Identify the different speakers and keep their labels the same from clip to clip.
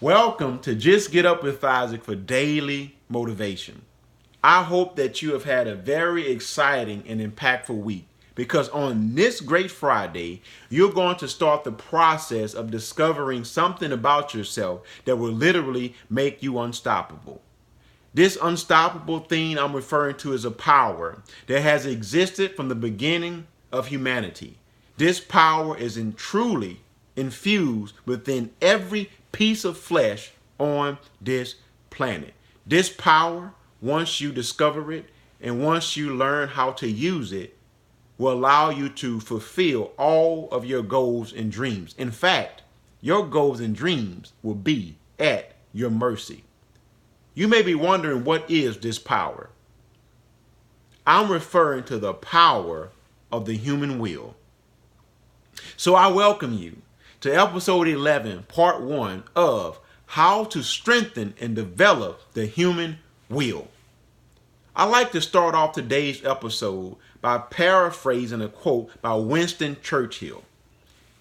Speaker 1: Welcome to Just Get Up with Isaac for daily motivation. I hope that you have had a very exciting and impactful week because on this great Friday, you're going to start the process of discovering something about yourself that will literally make you unstoppable. This unstoppable thing I'm referring to is a power that has existed from the beginning of humanity. This power is truly infused within every piece of flesh on this planet. This power, once you discover it and once you learn how to use it, will allow you to fulfill all of your goals and dreams. In fact, your goals and dreams will be at your mercy. You may be wondering, what is this power? I'm referring to the power of the human will. So I welcome you to episode 11, part 1 of How to Strengthen and Develop the Human Will. I like to start off today's episode by paraphrasing a quote by Winston Churchill.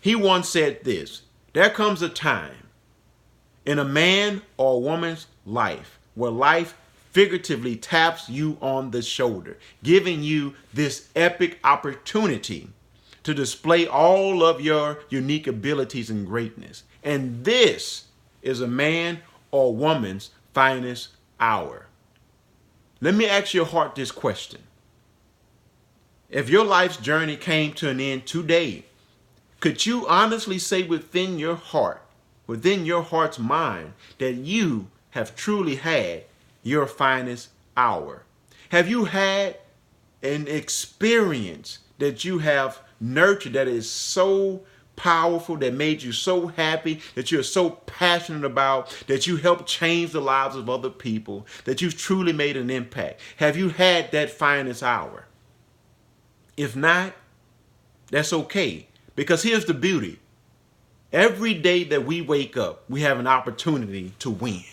Speaker 1: He once said this: "There comes a time in a man or a woman's life where life figuratively taps you on the shoulder, giving you this epic opportunity to display all of your unique abilities and greatness. And this is a man or woman's finest hour." Let me ask your heart this question. If your life's journey came to an end today, could you honestly say within your heart, within your heart's mind, that you have truly had your finest hour? Have you had an experience that you have nurtured that is so powerful, that made you so happy, that you're so passionate about, that you helped change the lives of other people, that you've truly made an impact? Have you had that finest hour? If not, that's okay, because here's the beauty. Every day that we wake up, we have an opportunity to win.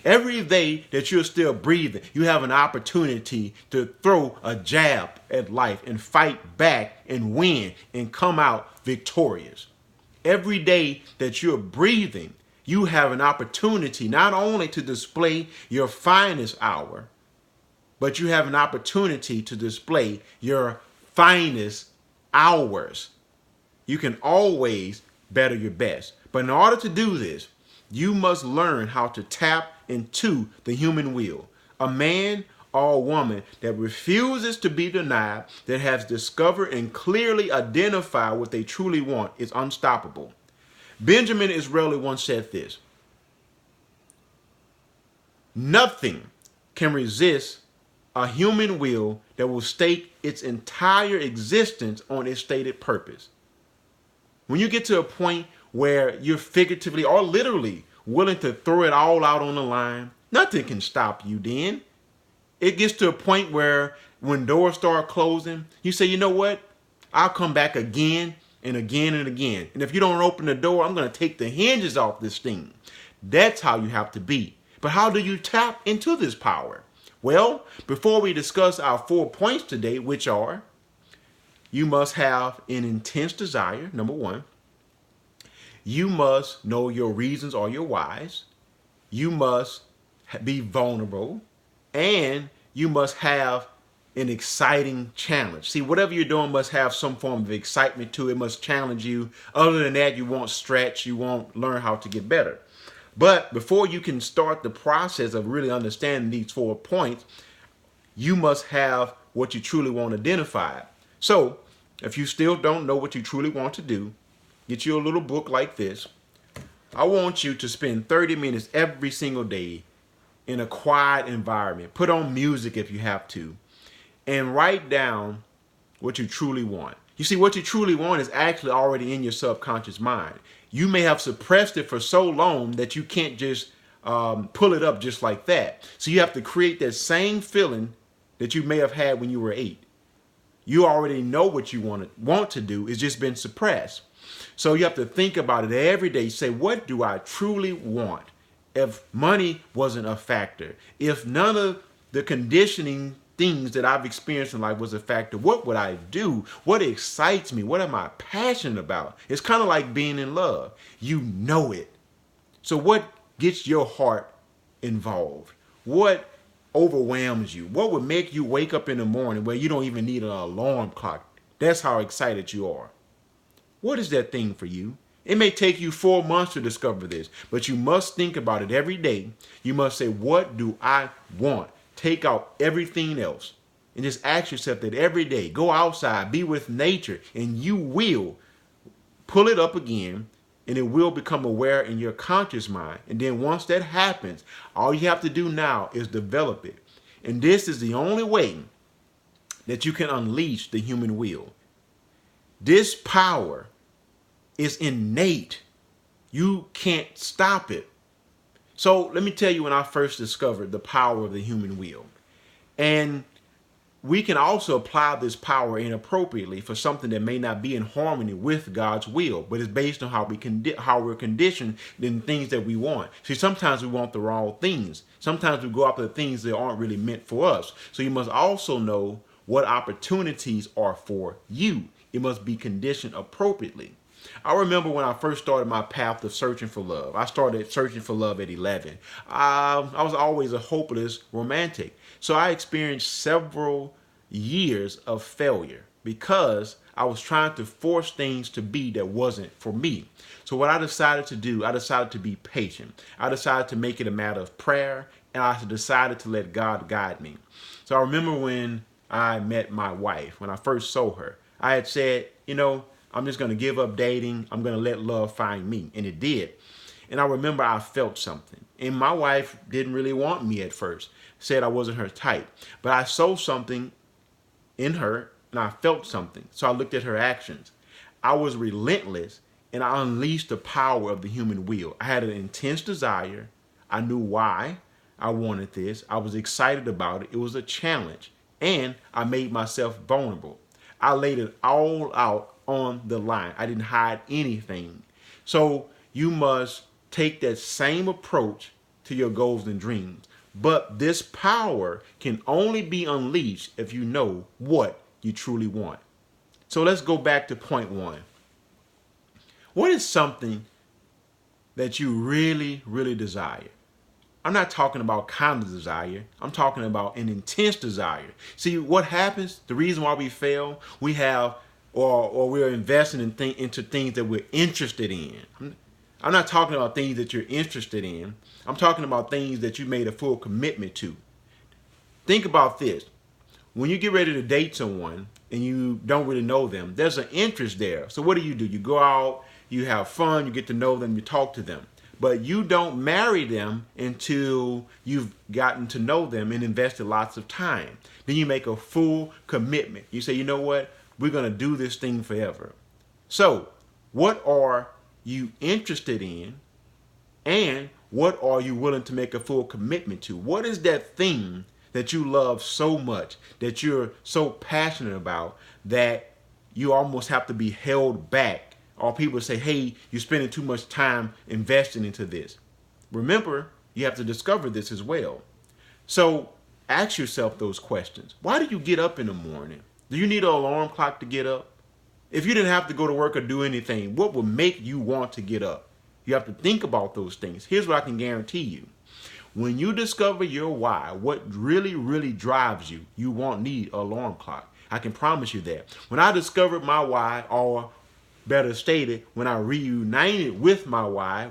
Speaker 1: Every day that you're still breathing, you have an opportunity to throw a jab at life and fight back and win and come out victorious. Every day that you're breathing, you have an opportunity not only to display your finest hour, but you have an opportunity to display your finest hours. You can always better your best. But in order to do this, you must learn how to tap into the human will. A man or a woman that refuses to be denied, that has discovered and clearly identified what they truly want, is unstoppable. Benjamin Disraeli once said this: "Nothing can resist a human will that will stake its entire existence on its stated purpose." When you get to a point where you're figuratively or literally willing to throw it all out on the line, nothing can stop you then. It gets to a point where when doors start closing, you say, you know what? I'll come back again and again and again. And if you don't open the door, I'm going to take the hinges off this thing. That's how you have to be. But how do you tap into this power? Well, before we discuss our 4 points today, which are: you must have an intense desire, number 1. You must know your reasons or your whys. You must be vulnerable. And you must have an exciting challenge. See, whatever you're doing must have some form of excitement to it. It must challenge you. Other than that, you won't stretch. You won't learn how to get better. But before you can start the process of really understanding these 4 points, you must have what you truly want identified. So if you still don't know what you truly want to do, get you a little book like this. I want you to spend 30 minutes every single day in a quiet environment. Put on music if you have to, and write down what you truly want. You see, what you truly want is actually already in your subconscious mind. You may have suppressed it for so long that you can't just pull it up just like that. So you have to create that same feeling that you may have had when you were 8. You already know what you want to do. It's just been suppressed. So you have to think about it every day. Say, what do I truly want? If money wasn't a factor, if none of the conditioning things that I've experienced in life was a factor, what would I do? What excites me? What am I passionate about? It's kind of like being in love. You know it. So what gets your heart involved? What overwhelms you? What would make you wake up in the morning where you don't even need an alarm clock? That's how excited you are. What is that thing for you? It may take you 4 months to discover this, but you must think about it every day. You must say, what do I want? Take out everything else and just ask yourself that every day. Go outside, be with nature, and you will pull it up again, and it will become aware in your conscious mind. And then once that happens, all you have to do now is develop it. And this is the only way that you can unleash the human will. This power is innate. You can't stop it. So let me tell you when I first discovered the power of the human will. And we can also apply this power inappropriately for something that may not be in harmony with God's will, but it's based on how we're conditioned in things that we want. See, sometimes we want the wrong things. Sometimes we go after the things that aren't really meant for us. So you must also know what opportunities are for you. It must be conditioned appropriately. I remember when I first started my path of searching for love. I started searching for love at 11. I was always a hopeless romantic. So I experienced several years of failure because I was trying to force things to be that wasn't for me. So what I decided to do, I decided to be patient. I decided to make it a matter of prayer, and I decided to let God guide me. So I remember when I met my wife, when I first saw her, I had said, I'm just going to give up dating. I'm going to let love find me. And it did. And I remember I felt something. And my wife didn't really want me at first. Said I wasn't her type. But I saw something in her and I felt something. So I looked at her actions. I was relentless and I unleashed the power of the human will. I had an intense desire. I knew why I wanted this. I was excited about it. It was a challenge. And I made myself vulnerable. I laid it all out on the line. I didn't hide anything. So you must take that same approach to your goals and dreams. But this power can only be unleashed if you know what you truly want. So let's go back to point 1. What is something that you really, really desire? I'm not talking about kind of desire. I'm talking about an intense desire. See, what happens, the reason why we fail, we have or we're investing into things that we're interested in. I'm not talking about things that you're interested in. I'm talking about things that you made a full commitment to. Think about this. When you get ready to date someone and you don't really know them, there's an interest there. So what do? You go out, you have fun, you get to know them, you talk to them. But you don't marry them until you've gotten to know them and invested lots of time. Then you make a full commitment. You say, you know what? We're going to do this thing forever. So what are you interested in? And what are you willing to make a full commitment to? What is that thing that you love so much, that you're so passionate about, that you almost have to be held back? Or people say, hey, you're spending too much time investing into this. Remember, you have to discover this as well. So ask yourself those questions. Why do you get up in the morning? Do you need an alarm clock to get up? If you didn't have to go to work or do anything, what would make you want to get up? You have to think about those things. Here's what I can guarantee you. When you discover your why, what really, really drives you, you won't need an alarm clock. I can promise you that. When I discovered my why, or better stated, when I reunited with my why,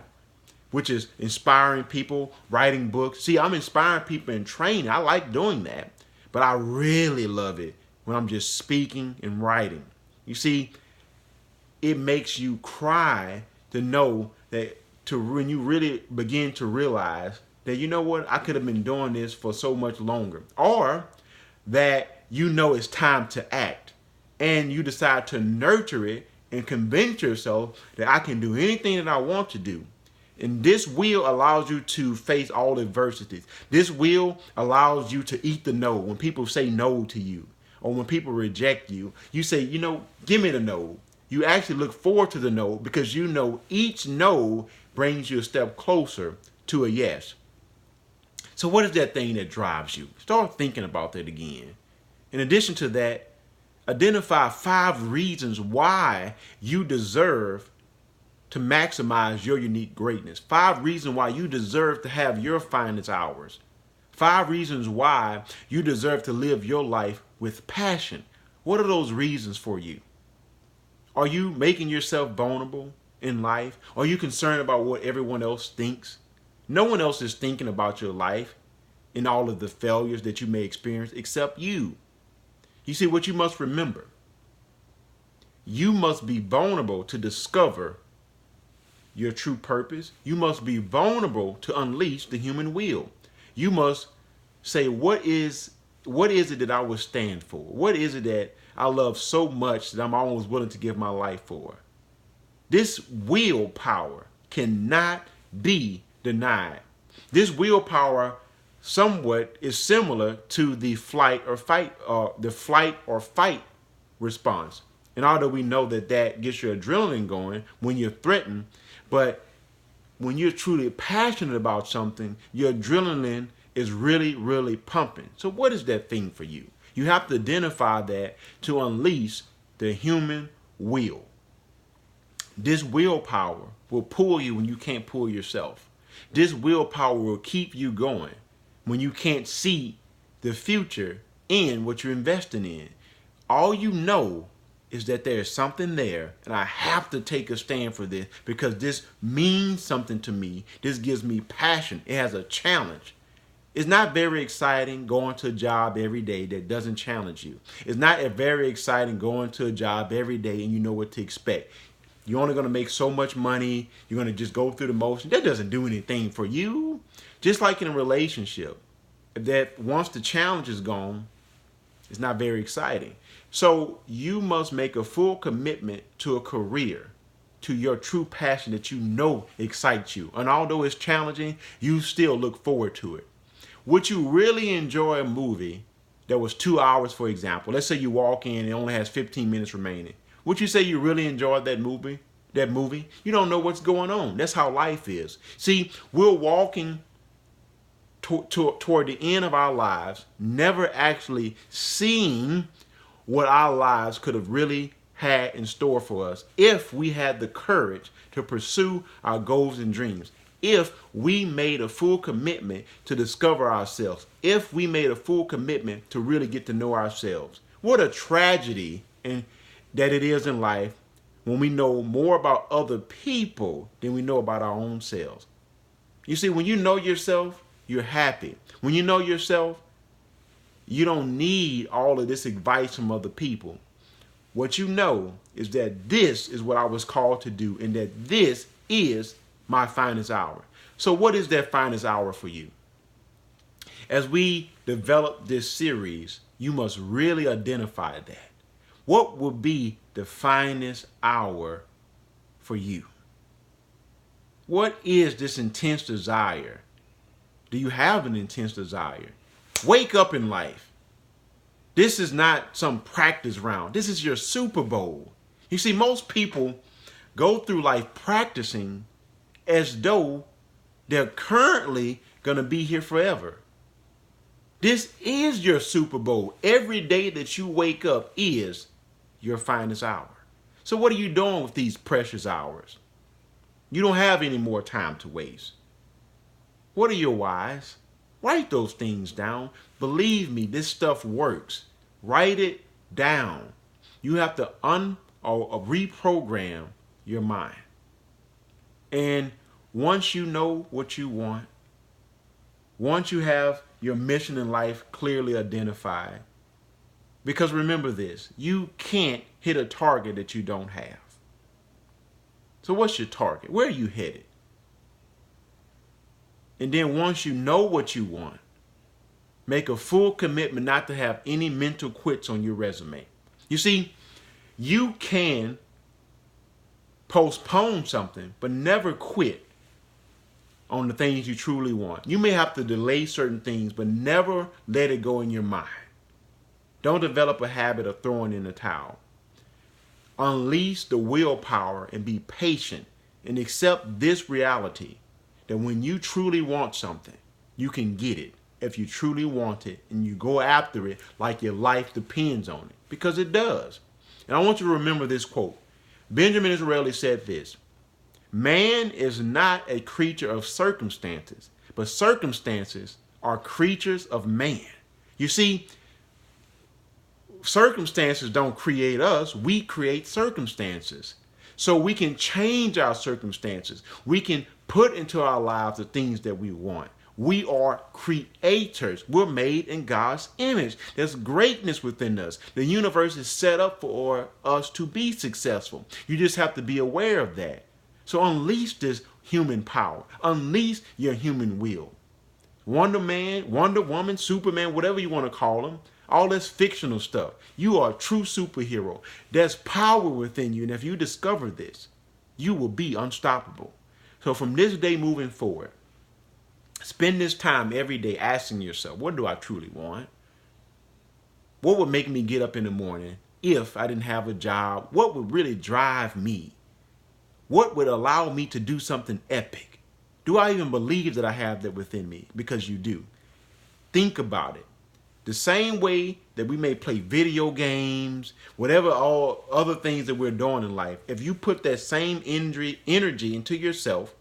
Speaker 1: which is inspiring people, writing books. See, I'm inspiring people in training. I like doing that. But I really love it when I'm just speaking and writing. You see, it makes you cry to know that, when you really begin to realize that, you know what, I could have been doing this for so much longer. Or that you know it's time to act and you decide to nurture it and convince yourself that I can do anything that I want to do. And this will allows you to face all adversities. This will allows you to eat the no. When people say no to you, or when people reject you, you say, give me the no. You actually look forward to the no because you know each no brings you a step closer to a yes. So what is that thing that drives you? Start thinking about that again. In addition to that, identify 5 reasons why you deserve to maximize your unique greatness. 5 reasons why you deserve to have your finest hours. 5 reasons why you deserve to live your life with passion. What are those reasons for you? Are you making yourself vulnerable in life? Are you concerned about what everyone else thinks? No one else is thinking about your life and all of the failures that you may experience except you. You see, what you must remember, you must be vulnerable to discover your true purpose. You must be vulnerable to unleash the human will. You must say, what is it that I will stand for? What is it that I love so much that I'm always willing to give my life for? This willpower cannot be denied. This willpower somewhat is similar to the flight or fight response. And although we know that gets your adrenaline going when you're threatened, but when you're truly passionate about something, your adrenaline is really, really pumping. So what is that thing for you? You have to identify that to unleash the human will. This willpower will pull you when you can't pull yourself. This willpower will keep you going when you can't see the future in what you're investing in. All you know is that there is something there, and I have to take a stand for this because this means something to me. This gives me passion. It has a challenge. It's not very exciting going to a job every day that doesn't challenge you. It's not very exciting going to a job every day and you know what to expect. You're only going to make so much money. You're going to just go through the motion. That doesn't do anything for you. Just like in a relationship, that once the challenge is gone, it's not very exciting. So you must make a full commitment to a career, to your true passion that you know excites you. And although it's challenging, you still look forward to it. Would you really enjoy a movie that was 2 hours, for example? Let's say you walk in and it only has 15 minutes remaining. Would you say you really enjoyed that movie? You don't know what's going on. That's how life is. See, we're walking toward the end of our lives, never actually seeing what our lives could have really had in store for us if we had the courage to pursue our goals and dreams. If we made a full commitment to discover ourselves, if we made a full commitment to really get to know ourselves. What a tragedy that it is in life when we know more about other people than we know about our own selves. You see, when you know yourself, you're happy. When you know yourself, you don't need all of this advice from other people. What you know is that this is what I was called to do and that this is my finest hour. So what is that finest hour for you? As we develop this series, you must really identify that. What will be the finest hour for you? What is this intense desire? Do you have an intense desire? Wake up in life. This is not some practice round. This is your Super Bowl. You see, most people go through life practicing as though they're currently going to be here forever. This is your Super Bowl. Every day that you wake up is your finest hour. So what are you doing with these precious hours? You don't have any more time to waste. What are your whys? Write those things down. Believe me, this stuff works. Write it down. You have to reprogram your mind. And once you know what you want, once you have your mission in life clearly identified, because remember this, you can't hit a target that you don't have. So what's your target? Where are you headed? And then once you know what you want, make a full commitment not to have any mental quits on your resume. You see, you can postpone something, but never quit on the things you truly want. You may have to delay certain things, but never let it go in your mind. Don't develop a habit of throwing in the towel. Unleash the willpower and be patient and accept this reality that when you truly want something, you can get it if you truly want it and you go after it like your life depends on it, because it does. And I want you to remember this quote. Benjamin Disraeli said this: Man is not a creature of circumstances, but circumstances are creatures of man. You see, circumstances don't create us, we create circumstances. So we can change our circumstances. We can put into our lives the things that we want. We are creators. We're made in God's image. There's greatness within us. The universe is set up for us to be successful. You just have to be aware of that. So unleash this human power. Unleash your human will. Wonder Man, Wonder Woman, Superman, whatever you want to call them, all this fictional stuff. You are a true superhero. There's power within you, and if you discover this, you will be unstoppable. So from this day moving forward, spend this time every day asking yourself, what do I truly want? What would make me get up in the morning if I didn't have a job? What would really drive me? What would allow me to do something epic? Do I even believe that I have that within me? Because you do. Think about it. The same way that we may play video games, whatever all other things that we're doing in life, if you put that same energy into yourself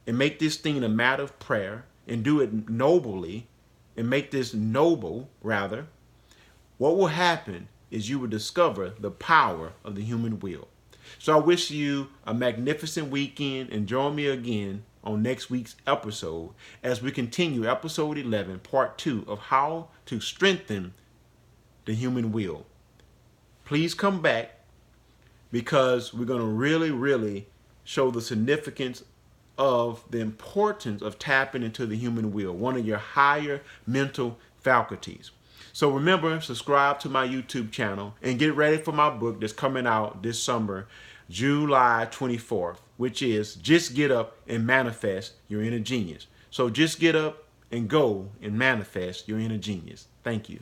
Speaker 1: and make this thing a matter of prayer and do it nobly and make this noble, rather, what will happen is you will discover the power of the human will. So I wish you a magnificent weekend, and join me again on next week's episode as we continue episode 11, part 2 of how to strengthen the human will. Please come back, because we're going to really show the significance of the importance of tapping into the human will, one of your higher mental faculties. So remember, subscribe to my YouTube channel and get ready for my book that's coming out this summer, July 24th, which is Just Get Up and Manifest Your Inner Genius. So just get up and go and manifest your inner genius. Thank you.